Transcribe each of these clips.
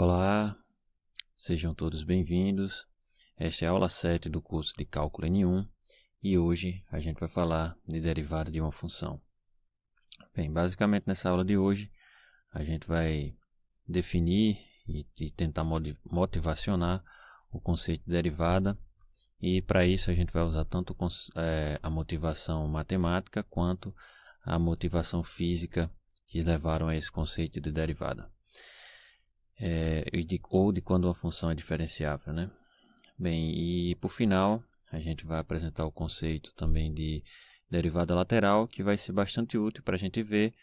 Olá, sejam todos bem-vindos. Esta é a aula 7 do curso de Cálculo N1 e hoje a gente vai falar de derivada de uma função. Bem, basicamente nessa aula de hoje a gente vai definir e tentar motivacionar o conceito de derivada, e para isso a gente vai usar tanto a motivação matemática quanto a motivação física que levaram a esse conceito de derivada. Ou de quando uma função é diferenciável, né? Bem, e por final a gente vai apresentar o conceito também de derivada lateral, que vai ser bastante útil para a gente ver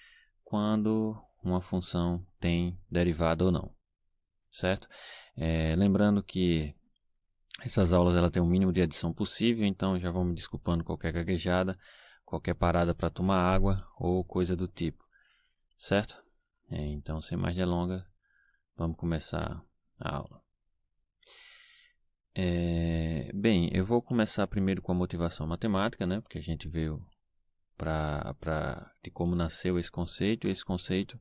quando uma função tem derivada ou não, certo? Lembrando que essas aulas ela tem o mínimo de edição possível, então já vão me desculpando qualquer gaguejada, qualquer parada para tomar água ou coisa do tipo, certo? Então, sem mais delongas, vamos começar a aula. Bem, eu vou começar primeiro com a motivação matemática, né? Porque a gente veio de como nasceu esse conceito. Esse conceito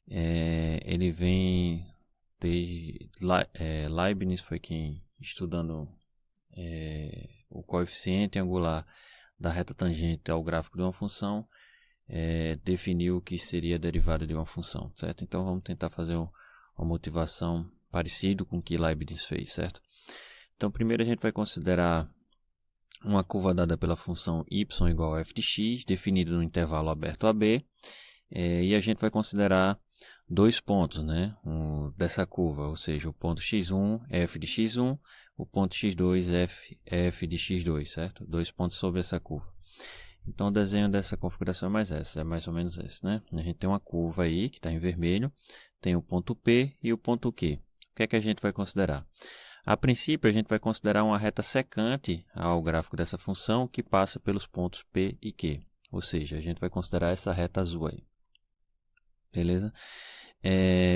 ele vem de Leibniz, foi quem, estudando o coeficiente angular da reta tangente ao gráfico de uma função, definiu o que seria a derivada de uma função, certo? Então vamos tentar fazer uma motivação parecido com o que Leibniz fez, certo? Então primeiro a gente vai considerar uma curva dada pela função y igual a f de x, definida no intervalo aberto a b, e a gente vai considerar dois pontos, né, dessa curva, ou seja, o ponto x1 é f de x1, o ponto x2 é f de x2, certo? Dois pontos sobre essa curva. Então o desenho dessa configuração é mais ou menos esse, né? A gente tem uma curva aí que está em vermelho, tem o ponto P e o ponto Q. O que é que a gente vai considerar? A princípio, a gente vai considerar uma reta secante ao gráfico dessa função que passa pelos pontos P e Q. Ou seja, a gente vai considerar essa reta azul aí. Beleza?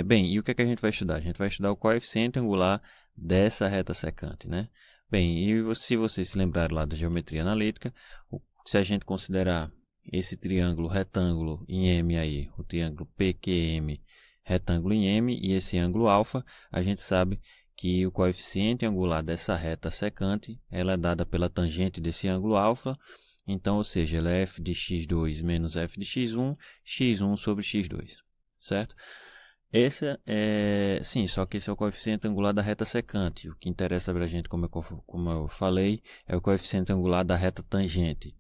Bem, e o que é que a gente vai estudar? A gente vai estudar o coeficiente angular dessa reta secante, né? Bem, e se você se lembrar lá da geometria analítica, se a gente considerar esse triângulo retângulo em M aí, o triângulo PQM retângulo em M e esse ângulo alfa, a gente sabe que o coeficiente angular dessa reta secante ela é dada pela tangente desse ângulo alfa, então, ou seja, ela é f de x2 menos f de x1, x1 sobre x2, certo? Sim, só que esse é o coeficiente angular da reta secante. O que interessa para a gente, como eu falei, é o coeficiente angular da reta tangente.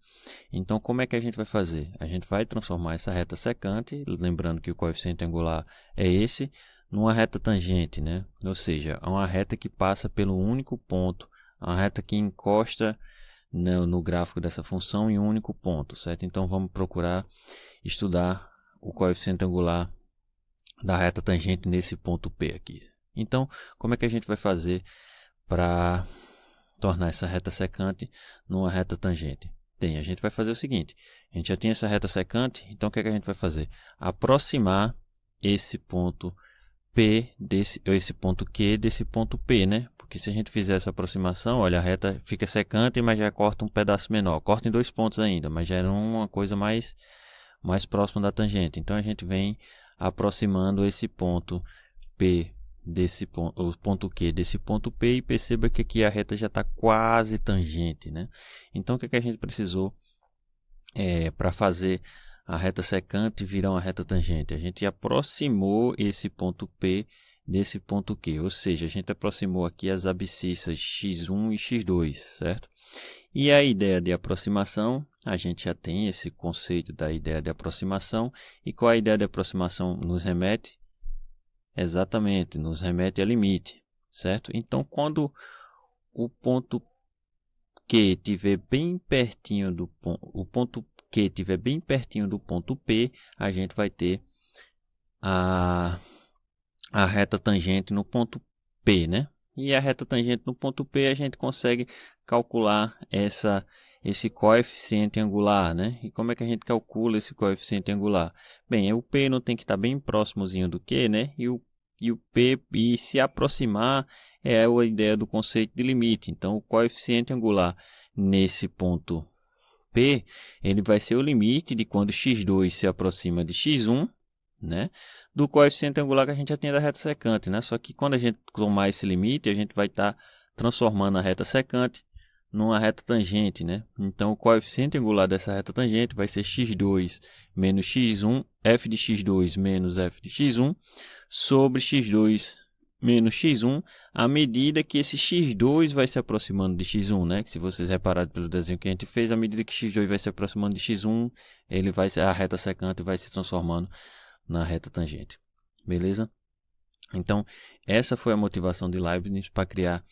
Então, como é que a gente vai fazer? A gente vai transformar essa reta secante, lembrando que o coeficiente angular é esse, numa reta tangente, né? Ou seja, é uma reta que passa pelo único ponto, uma reta que encosta no gráfico dessa função em um único ponto, certo? Então, vamos procurar estudar o coeficiente angular da reta tangente nesse ponto P aqui. Então, como é que a gente vai fazer para tornar essa reta secante numa reta tangente? Bem, a gente vai fazer o seguinte, a gente já tem essa reta secante, então o que é que a gente vai fazer? Aproximar esse ponto P, esse ponto Q desse ponto P, né? Porque se a gente fizer essa aproximação, olha, a reta fica secante, mas já corta um pedaço menor. Corta em dois pontos ainda, mas já é uma coisa mais próxima da tangente. Então a gente vem aproximando esse ponto P o ponto Q desse ponto P, e perceba que aqui a reta já está quase tangente, né? Então o que a gente precisou para fazer a reta secante virar uma reta tangente? A gente aproximou esse ponto P desse ponto Q, ou seja, a gente aproximou aqui as abscissas x1 e x2, certo? E a ideia de aproximação, a gente já tem esse conceito da ideia de aproximação. E qual a ideia de aproximação nos remete? Exatamente, nos remete a limite, certo? Então, quando o ponto Q estiver bem pertinho do ponto P, a gente vai ter a reta tangente no ponto P, né? E a reta tangente no ponto P a gente consegue calcular esse coeficiente angular, né? E como é que a gente calcula esse coeficiente angular? Bem, o P não tem que estar bem próximozinho do Q, né? E o P, e se aproximar, é a ideia do conceito de limite. Então, o coeficiente angular nesse ponto P, ele vai ser o limite de quando x2 se aproxima de x1, né? do coeficiente angular que a gente já tinha da reta secante, né? Só que quando a gente tomar esse limite, a gente vai estar transformando a reta secante numa reta tangente, né? Então o coeficiente angular dessa reta tangente vai ser x2 menos x1, f de x2 menos f de x1, sobre x2 menos x1, à medida que esse x2 vai se aproximando de x1, né? Que se vocês repararem pelo desenho que a gente fez, à medida que x2 vai se aproximando de x1, a reta secante vai se transformando na reta tangente. Beleza? Então, essa foi a motivação de Leibniz para criar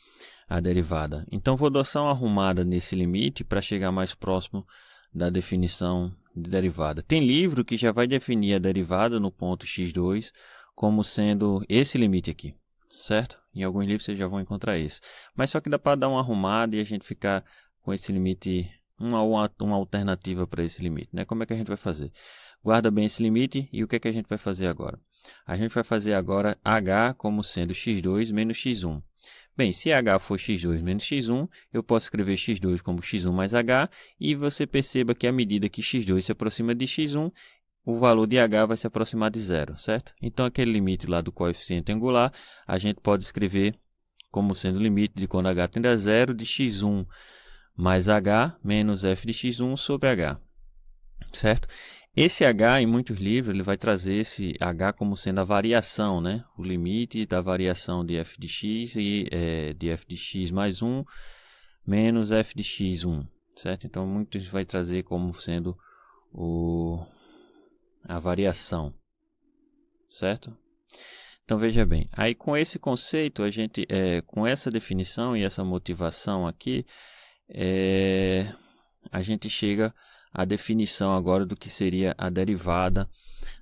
a derivada. Então, vou dar só uma arrumada nesse limite para chegar mais próximo da definição de derivada. Tem livro que já vai definir a derivada no ponto x2 como sendo esse limite aqui, certo? Em alguns livros vocês já vão encontrar isso. Mas só que dá para dar uma arrumada e a gente ficar com esse limite, uma alternativa para esse limite, né? Como é que a gente vai fazer? Guarda bem esse limite e o que é que a gente vai fazer agora? A gente vai fazer agora h como sendo x2 menos x1. Bem, se h for x2 menos x1, eu posso escrever x2 como x1 mais h, e você perceba que à medida que x2 se aproxima de x1, o valor de h vai se aproximar de zero, certo? Então, aquele limite lá do coeficiente angular, a gente pode escrever como sendo o limite de quando h tende a zero de x1 mais h menos f de x1 sobre h, certo? Esse h, em muitos livros, ele vai trazer esse h como sendo a variação, né? O limite da variação de f de x e de f de x mais 1 menos f de x1, certo? Então, muitos vai trazer como sendo a variação, certo? Então, veja bem, aí com esse conceito, a gente, com essa definição e essa motivação aqui, a gente chega à definição agora do que seria a derivada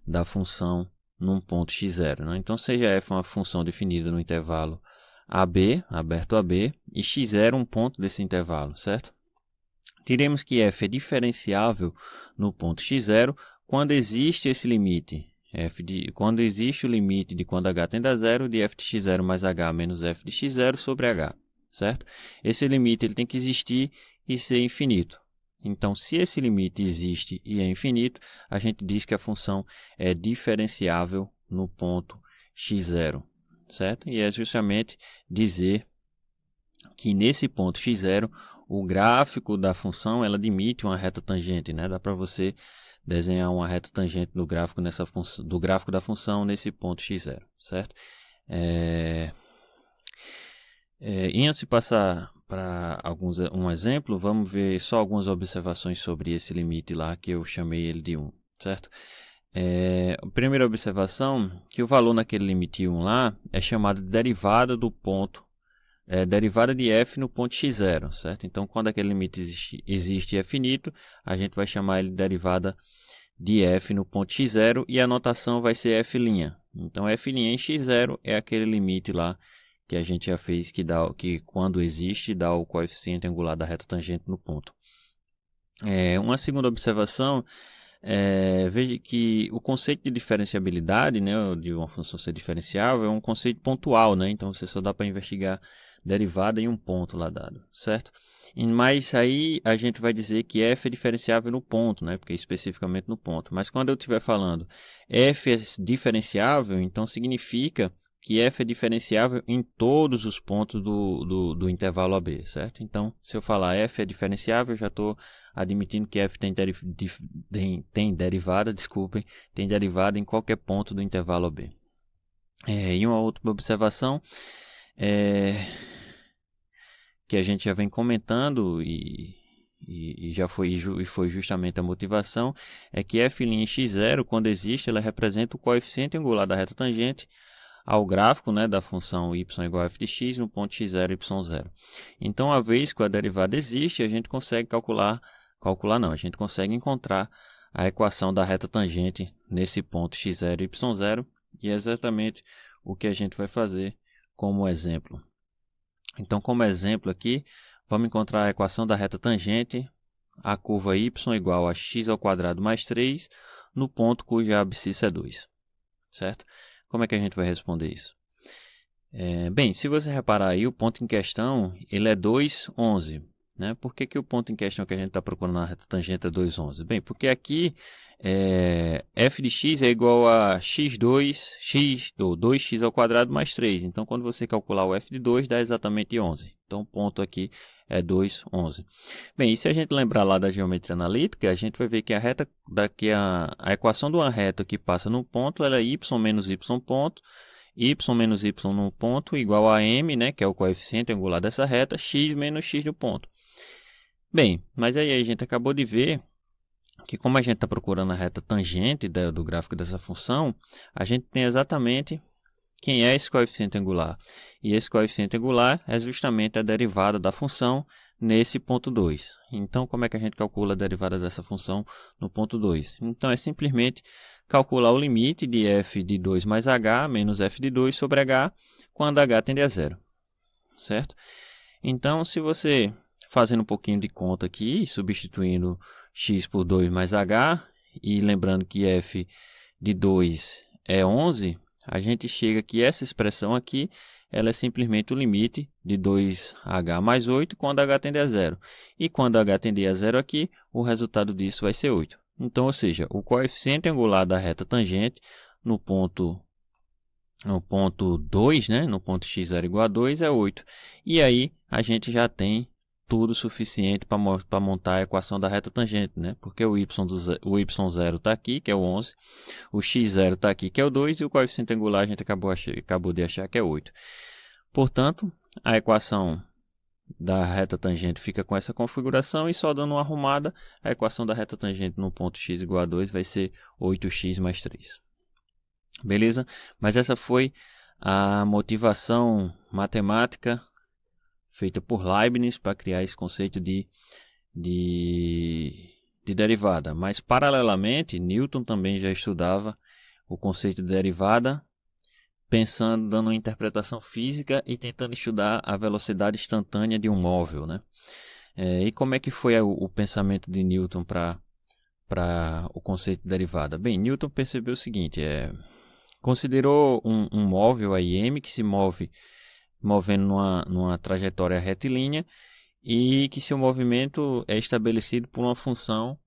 da função num ponto x0, né? Então, seja f uma função definida no intervalo AB, aberto AB, e x0 um ponto desse intervalo, certo? Diremos que f é diferenciável no ponto x0 quando existe esse limite, quando existe o limite de quando h tende a zero de f de x0 mais h menos f de x0 sobre h, certo? Esse limite ele tem que existir e ser infinito. Então, se esse limite existe e é infinito, a gente diz que a função é diferenciável no ponto x0, certo? E é justamente dizer que nesse ponto x0, o gráfico da função ela admite uma reta tangente, né? Dá para você desenhar uma reta tangente do gráfico, do gráfico da função nesse ponto x0, certo? E antes de passar para um exemplo, vamos ver só algumas observações sobre esse limite lá, que eu chamei ele de 1, certo? A primeira observação, que o valor naquele limite 1 lá é chamado de derivada do ponto, derivada de f no ponto x0, certo? Então, quando aquele limite existe e é finito, a gente vai chamar ele de derivada de f no ponto x0 e a notação vai ser f'. Então, f' em x0 é aquele limite lá que a gente já fez, que quando existe, dá o coeficiente angular da reta tangente no ponto. Uma segunda observação, veja que o conceito de diferenciabilidade, né, de uma função ser diferenciável, é um conceito pontual, né? Então, você só dá para investigar derivada em um ponto lá dado, certo? Mas aí a gente vai dizer que f é diferenciável no ponto, né? Porque especificamente no ponto. Mas quando eu estiver falando f é diferenciável, então significa que f é diferenciável em todos os pontos do intervalo AB, certo? Então, se eu falar f é diferenciável, eu já estou admitindo que f tem derivada, tem derivada em qualquer ponto do intervalo AB. E uma outra observação que a gente já vem comentando e já foi justamente a motivação, é que f' em x0, quando existe, ela representa o coeficiente angular da reta tangente ao gráfico, né, da função y igual a f de x no ponto x0, y0. Então, uma vez que a derivada existe, a gente consegue a gente consegue encontrar a equação da reta tangente nesse ponto x0, y0, e é exatamente o que a gente vai fazer como exemplo. Então, como exemplo aqui, vamos encontrar a equação da reta tangente, a curva y igual a x² mais 3, no ponto cuja abscissa é 2, certo? Como é que a gente vai responder isso? Bem, se você reparar aí, o ponto em questão ele é 2, 11. né? Por que o ponto em questão que a gente está procurando na reta tangente é 2,11? Bem, porque aqui f de x é igual a x2, ou 2x ao quadrado mais 3. Então, quando você calcular o f de 2, dá exatamente 11. Então, o ponto aqui é 2,11. Bem, e se a gente lembrar lá da geometria analítica, a gente vai ver que a equação de uma reta que passa no ponto, ela é y menos y ponto, y menos y no ponto igual a m, né, que é o coeficiente angular dessa reta, x menos x no ponto. Bem, mas aí a gente acabou de ver que como a gente está procurando a reta tangente do gráfico dessa função, a gente tem exatamente quem é esse coeficiente angular. E esse coeficiente angular é justamente a derivada da função nesse ponto 2. Então, como é que a gente calcula a derivada dessa função no ponto 2? Então, é simplesmente calcular o limite de f de 2 mais h menos f de 2 sobre h quando h tende a zero. Certo? Então, se você, fazendo um pouquinho de conta aqui, substituindo x por 2 mais h, e lembrando que f de 2 é 11, a gente chega que essa expressão aqui, ela é simplesmente o limite de 2h mais 8 quando h tende a zero. E quando h tende a zero aqui, o resultado disso vai ser 8. Então, ou seja, o coeficiente angular da reta tangente no ponto 2, né, no ponto x0 igual a 2, é 8. E aí, a gente já tem tudo suficiente para montar a equação da reta tangente, né? Porque o y0 está aqui, que é o 11, o x0 está aqui, que é o 2, e o coeficiente angular a gente acabou de achar que é 8. Portanto, a equação da reta tangente fica com essa configuração, e só dando uma arrumada, a equação da reta tangente no ponto x igual a 2 vai ser 8x mais 3. Beleza? Mas essa foi a motivação matemática feita por Leibniz para criar esse conceito de derivada. Mas, paralelamente, Newton também já estudava o conceito de derivada, dando uma interpretação física e tentando estudar a velocidade instantânea de um móvel, né? E como é que foi o pensamento de Newton para o conceito de derivada? Bem, Newton percebeu o seguinte, considerou um móvel aí, m, que se movendo numa trajetória retilínea, e que seu movimento é estabelecido por uma função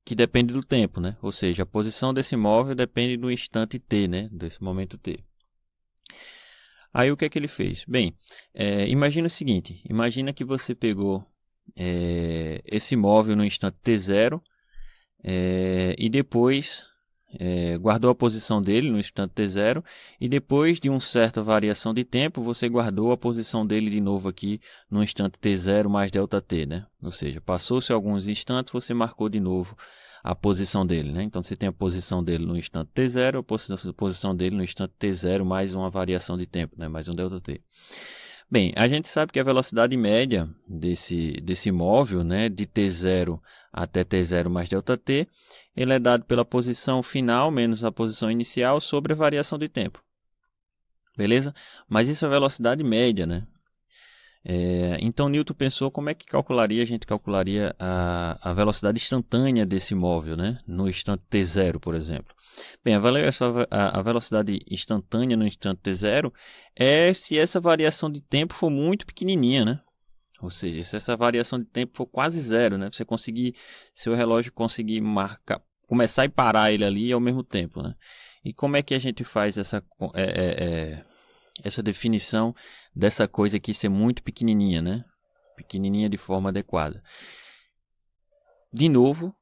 que depende do tempo, né? Ou seja, a posição desse móvel depende do instante t, né? Desse momento t. Aí o que é que ele fez? Bem, imagina o seguinte, imagina que você pegou esse móvel no instante t0 e depois guardou a posição dele no instante t0, e depois de uma certa variação de tempo, você guardou a posição dele de novo aqui no instante t0 mais ΔT, né? Ou seja, passou-se alguns instantes, você marcou de novo a posição dele, né? Então, você tem a posição dele no instante t0, a posição dele no instante t0 mais uma variação de tempo, né? Mais um ΔT. Bem, a gente sabe que a velocidade média desse móvel, né, de t0 até t0 mais ΔT, ele é dado pela posição final menos a posição inicial sobre a variação de tempo. Beleza? Mas isso é a velocidade média, né? Então, Newton pensou como é que a gente calcularia a velocidade instantânea desse móvel, né? No instante t0, por exemplo. Bem, a velocidade instantânea no instante t0 é se essa variação de tempo for muito pequenininha, né? Ou seja, se essa variação de tempo for quase zero, né? Seu relógio conseguir começar e parar ele ali ao mesmo tempo, né? E como é que a gente faz essa definição dessa coisa aqui ser muito pequenininha, né? Pequenininha de forma adequada. De novo,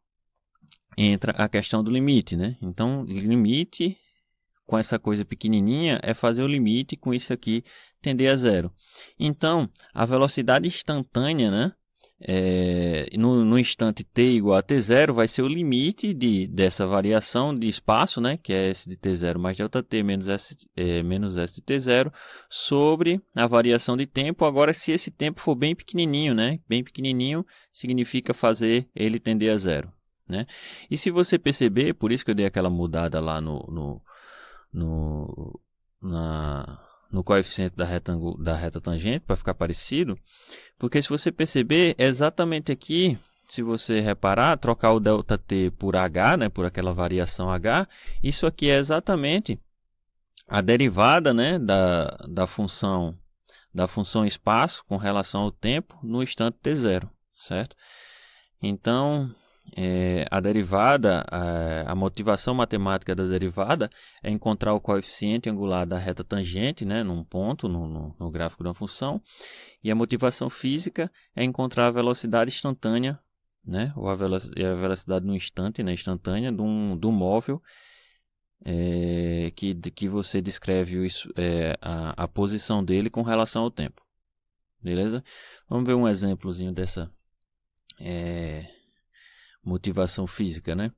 entra a questão do limite, né? Então, limite com essa coisa pequenininha é fazer o limite com isso aqui tender a zero. Então, a velocidade instantânea, né? No instante t igual a t0 vai ser o limite dessa variação de espaço, né, que é s de t0 mais ΔT menos s de t0 sobre a variação de tempo. Agora, se esse tempo for bem pequenininho, né, bem pequenininho significa fazer ele tender a zero, né? E se você perceber, por isso que eu dei aquela mudada lá no coeficiente da reta tangente, para ficar parecido, porque se você perceber, exatamente aqui, se você reparar, trocar o ΔT por h, né, por aquela variação h, isso aqui é exatamente a derivada, né, da função da função espaço com relação ao tempo no instante t0, certo? Então, a derivada, a motivação matemática da derivada é encontrar o coeficiente angular da reta tangente, né, num ponto no gráfico de uma função, e a motivação física é encontrar a velocidade instantânea, né, ou a velocidade no instante, né, instantânea do móvel, que você descreve a posição dele com relação ao tempo. Beleza? Vamos ver um exemplozinho dessa motivação física, né?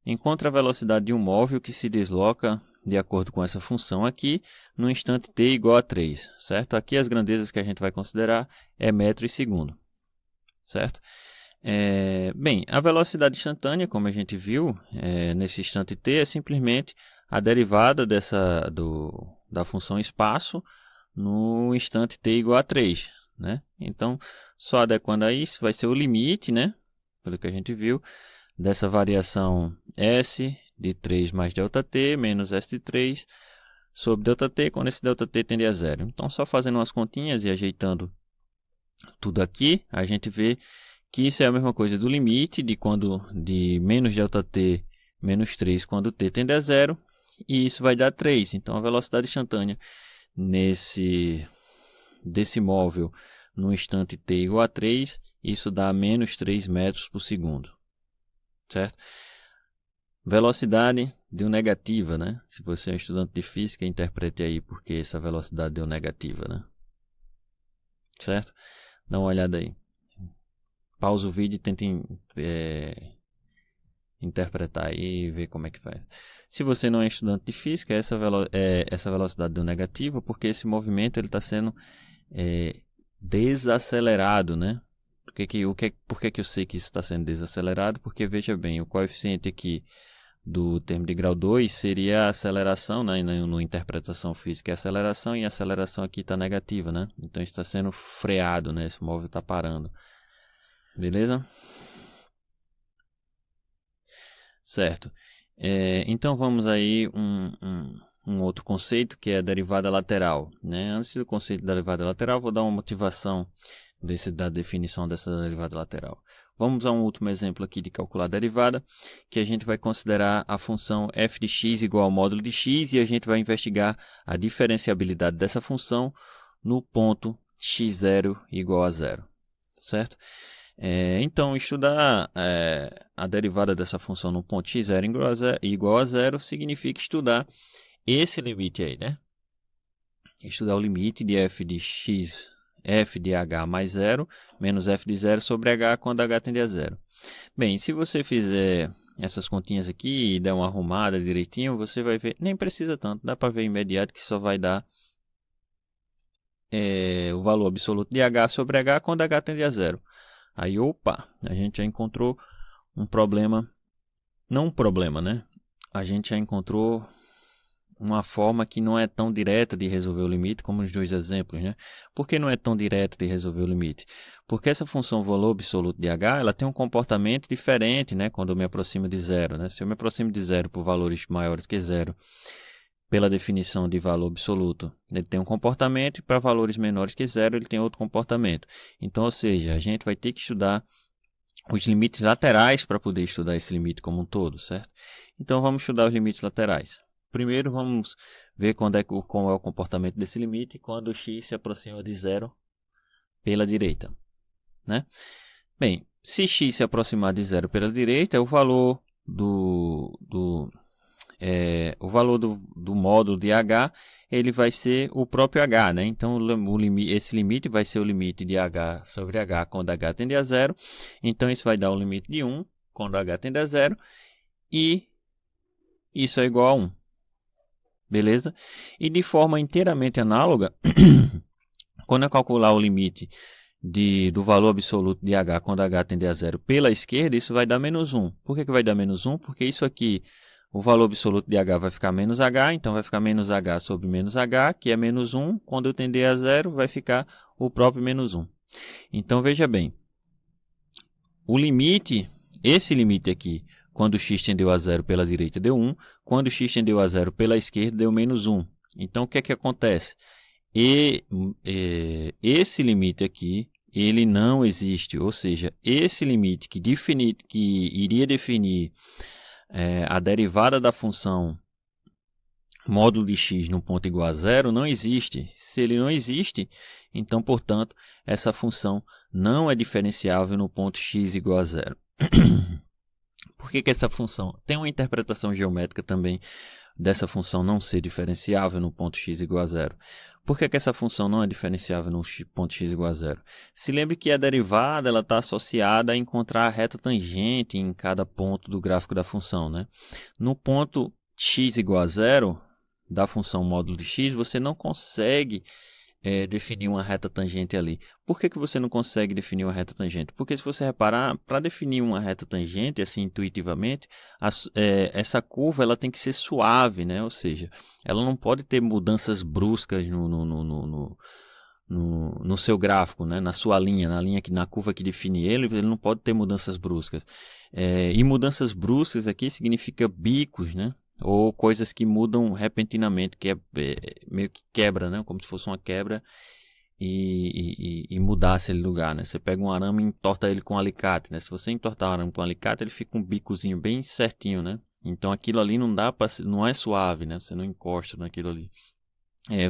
Encontre a velocidade de um móvel que se desloca de acordo com essa função aqui no instante t igual a 3, certo? Aqui as grandezas que a gente vai considerar é metro e segundo, certo? Bem, a velocidade instantânea, como a gente viu, nesse instante t, é simplesmente a derivada da função espaço no instante t igual a 3, né? Então, só adequando a isso, vai ser o limite, né? Pelo que a gente viu, dessa variação S de 3 mais ΔT menos S de 3 sobre ΔT, quando esse ΔT tende a zero. Então, só fazendo umas continhas e ajeitando tudo aqui, a gente vê que isso é a mesma coisa do limite de menos ΔT menos 3 quando t tende a zero, e isso vai dar 3. Então, a velocidade instantânea desse móvel no instante t igual a 3, isso dá menos 3 metros por segundo, certo? Velocidade deu negativa, né? Se você é um estudante de física, interprete aí porque essa velocidade deu negativa, né? Certo? Dá uma olhada aí. Pausa o vídeo e tente interpretar aí e ver como é que faz. Se você não é estudante de física, essa velocidade deu negativa porque esse movimento está sendo desacelerado, né? Por que eu sei que isso está sendo desacelerado? Porque, veja bem, o coeficiente aqui do termo de grau 2 seria a aceleração, né? Na interpretação física é aceleração, e a aceleração aqui está negativa, né? Então está sendo freado, né? Esse móvel está parando. Beleza? Certo. Então vamos aí um outro conceito, que é a derivada lateral, né? Antes do conceito da derivada lateral, vou dar uma motivação da definição dessa derivada lateral. Vamos a um último exemplo aqui de calcular a derivada, que a gente vai considerar a função f de x igual ao módulo de x, e a gente vai investigar a diferenciabilidade dessa função no ponto x0 igual a zero, certo? Então, estudar a derivada dessa função no ponto x0 igual a zero significa estudar esse limite aí, né? Estudar o limite de f de x, f de h mais 0, menos f de 0 sobre h quando h tende a zero. Bem, se você fizer essas continhas aqui e der uma arrumada direitinho, você vai ver, nem precisa tanto, dá para ver imediato que só vai dar o valor absoluto de h sobre h quando h tende a zero. Aí, opa, a gente já encontrou um problema, não um problema, né? A gente já encontrou uma forma que não é tão direta de resolver o limite como nos dois exemplos, né? Por que não é tão direta de resolver o limite? Porque essa função valor absoluto de h, ela tem um comportamento diferente, né? Quando eu me aproximo de zero, né? Se eu me aproximo de zero por valores maiores que zero, pela definição de valor absoluto, ele tem um comportamento, e para valores menores que zero, ele tem outro comportamento. Então, ou seja, a gente vai ter que estudar os limites laterais para poder estudar esse limite como um todo, certo? Então, vamos estudar os limites laterais. Primeiro, vamos ver qual é o comportamento desse limite quando o x se aproxima de zero pela direita, né? Bem, se x se aproximar de zero pela direita, o valor do módulo de h, ele vai ser o próprio h, né? Então, esse limite vai ser o limite de h sobre h quando h tende a zero. Então, isso vai dar um limite de 1 quando h tende a zero. E isso é igual a 1. Beleza? E de forma inteiramente análoga, quando eu calcular o limite do valor absoluto de h quando h tende a zero pela esquerda, isso vai dar menos 1. Por que vai dar menos 1? Porque isso aqui, o valor absoluto de h vai ficar menos h, então vai ficar menos h sobre menos h, que é menos 1. Quando eu tender a zero, vai ficar o próprio menos 1. Então, veja bem, o limite, esse limite aqui, quando x tendeu a zero pela direita, deu 1. Quando x tendeu a zero pela esquerda, deu menos 1. Então, o que é que acontece? esse limite aqui, ele não existe, ou seja, esse limite que iria definir a derivada da função módulo de x no ponto igual a zero não existe. Se ele não existe, então, portanto, essa função não é diferenciável no ponto x igual a zero. Por que essa função? Tem uma interpretação geométrica também dessa função não ser diferenciável no ponto x igual a zero. Por que essa função não é diferenciável no ponto x igual a zero? Se lembre que a derivada está associada a encontrar a reta tangente em cada ponto do gráfico da função, né? No ponto x igual a zero da função módulo de x, você não consegue definir uma reta tangente ali. Por que você não consegue definir uma reta tangente? Porque se você reparar, para definir uma reta tangente, assim intuitivamente, essa curva ela tem que ser suave, né? Ou seja, ela não pode ter mudanças bruscas no seu gráfico, né? Na sua linha, na curva que define ele não pode ter mudanças bruscas. E mudanças bruscas aqui significa bicos, né? Ou coisas que mudam repentinamente, que meio que quebra, né? Como se fosse uma quebra e mudasse ele de lugar, né? Você pega um arame e entorta ele com um alicate, né? Se você entortar o arame com um alicate, ele fica um bicozinho bem certinho, né? Então aquilo ali não é suave, né? Você não encosta naquilo ali.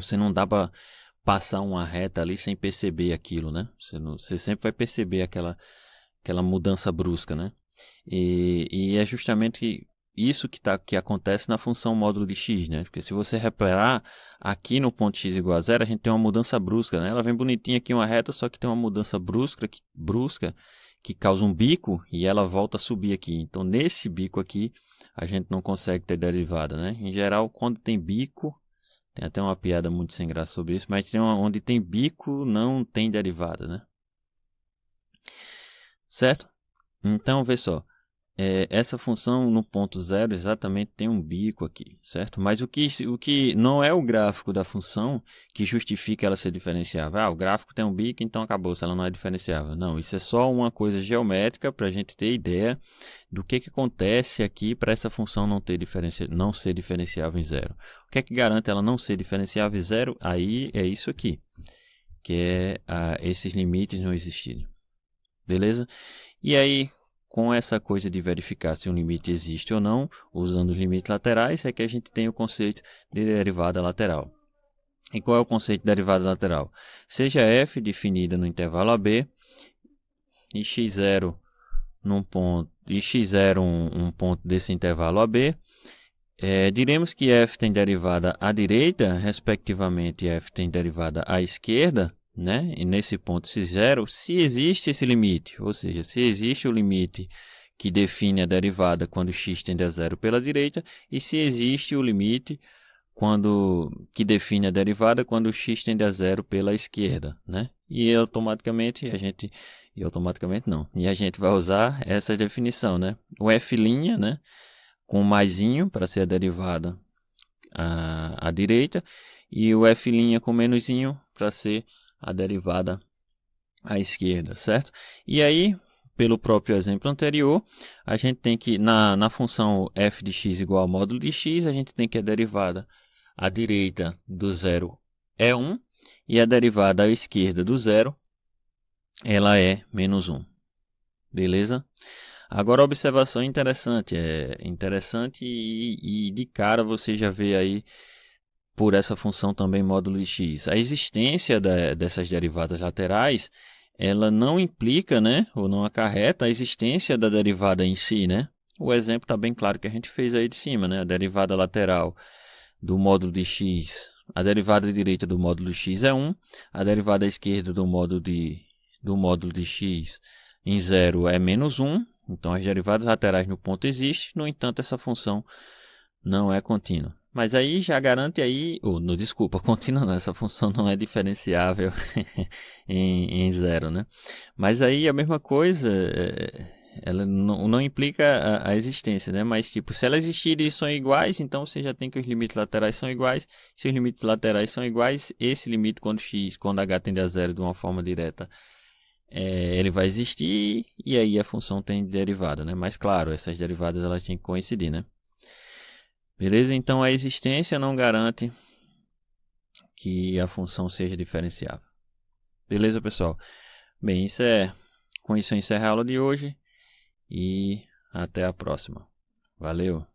Você não dá para passar uma reta ali sem perceber aquilo, né? Você sempre vai perceber aquela mudança brusca, né? E é justamente isso que acontece na função módulo de x, né? Porque se você reparar, aqui no ponto x igual a zero, a gente tem uma mudança brusca, né? Ela vem bonitinha aqui, uma reta, só que tem uma mudança brusca que causa um bico e ela volta a subir aqui. Então, nesse bico aqui, a gente não consegue ter derivada, né? Em geral, quando tem bico, tem até uma piada muito sem graça sobre isso, mas onde tem bico, não tem derivada, né? Certo? Então, vê só. Essa função no ponto zero exatamente tem um bico aqui, certo? Mas o que não é o gráfico da função que justifica ela ser diferenciável. O gráfico tem um bico, então acabou, se ela não é diferenciável. Não, isso é só uma coisa geométrica para a gente ter ideia do que acontece aqui para essa função não ser diferenciável em zero. O que é que garante ela não ser diferenciável em zero? Aí é isso aqui, que é esses limites não existirem. Beleza? E aí, com essa coisa de verificar se um limite existe ou não, usando os limites laterais, é que a gente tem o conceito de derivada lateral. E qual é o conceito de derivada lateral? Seja f definida no intervalo AB e x0 num ponto e x0 um ponto desse intervalo AB, diremos que f tem derivada à direita, respectivamente f tem derivada à esquerda, né? E nesse ponto x0, se existe esse limite, ou seja, se existe o limite que define a derivada quando x tende a zero pela direita, e se existe o limite que define a derivada quando x tende a zero pela esquerda, né? E automaticamente a gente vai usar essa definição, né? O f', né? Com maisinho para ser a derivada à direita, e o f' com menusinho para ser a derivada à esquerda, certo? E aí, pelo próprio exemplo anterior, a gente tem que, na função f de x igual ao módulo de x, a gente tem que a derivada à direita do zero é 1, e a derivada à esquerda do zero, ela é menos 1. Beleza? Agora, a observação interessante, e de cara você já vê aí, por essa função também módulo de x. A existência dessas derivadas laterais, ela não implica, né, ou não acarreta a existência da derivada em si, né? O exemplo está bem claro que a gente fez aí de cima, né? A derivada lateral do módulo de x, a derivada direita do módulo de x é 1, a derivada esquerda do módulo de x em 0 é menos 1, então as derivadas laterais no ponto existem, no entanto essa função não é contínua. Mas aí já garante aí, desculpa, contínua não, essa função não é diferenciável em zero, né? Mas aí a mesma coisa, ela não implica a existência, né? Mas tipo, se elas existirem e são iguais, então você já tem que os limites laterais são iguais. Se os limites laterais são iguais, esse limite quando h tende a zero de uma forma direta, ele vai existir e aí a função tem derivada, né? Mas claro, essas derivadas elas têm que coincidir, né? Beleza? Então a existência não garante que a função seja diferenciável. Beleza, pessoal? Bem, com isso eu encerro a aula de hoje e até a próxima. Valeu!